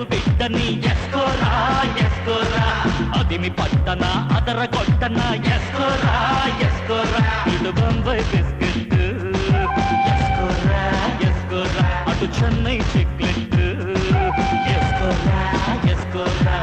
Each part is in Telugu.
బిడ్డని ఎస్కోరా ఎస్కోరా అదిమి పట్టన అదర కొట్టన ఎస్కోరా ఎస్కోరా ఇటు బొంబాయి బిస్కెట్ ఎస్కోరా ఎస్కోరా అటు చెన్నై చిక్లెట్ ఎస్కోరా ఎస్కోరా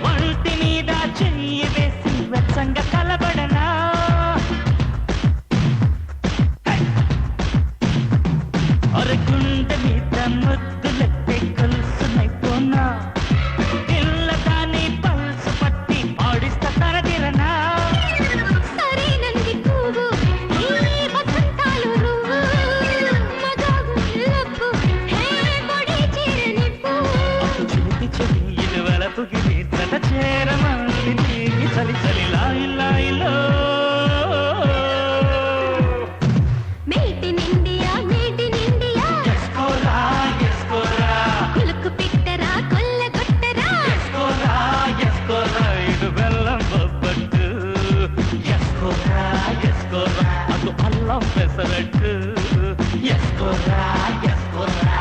ఒంటి మీద చెయ్యి వేసి వెచ్చంగా కలబడనా అరగుండె మీద ముద్దులెత్తే కలుసునైపోనా పిల్ల దాని పల్సు పట్టి ఆడిస్తా తరదిరనా చేరమంది చలి చలి లాయి లాయిలో మేటి నిండియా ఎస్కోరా ఎస్కోరా కులుకు పిట్టరా కొల్లగొట్టరా ఎస్కోరా ఎస్కోరా ఇటు బెల్లం బొబ్బట్టు ఎస్కోరా ఎస్కోరా అటు అల్లం పెసరట్టు ఎస్కోరా ఎస్కోరా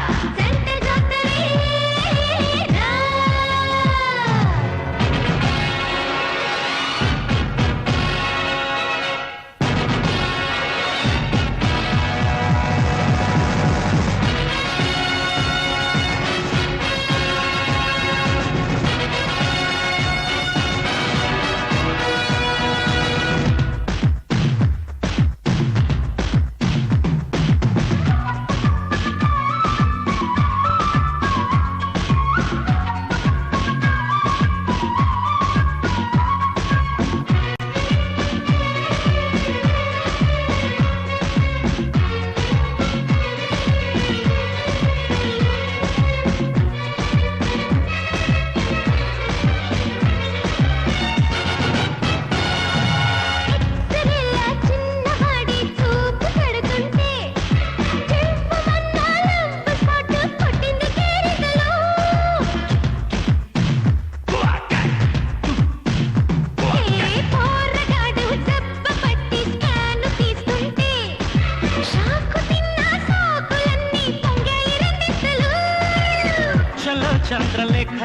చంద్రలేఖ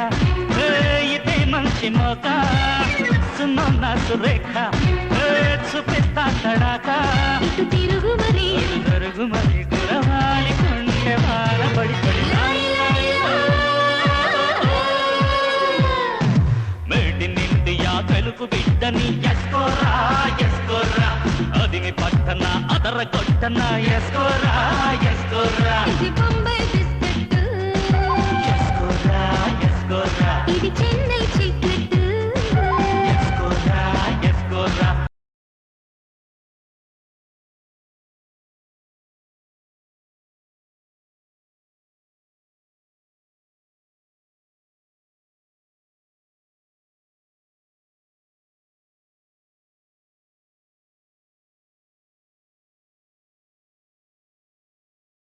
ఇదే మంచి మోక సున్న సురేఖ చూపిస్తా తడాక తిరుగు మరి గురవాలి కొంటే వాన పడి పడి మేడి నిండియా తెలుగు బిడ్డని ఎస్కోరా ఎస్కోరా అదిమి పట్టన అదర కొట్టన ఎస్కోరా ఎస్కోరా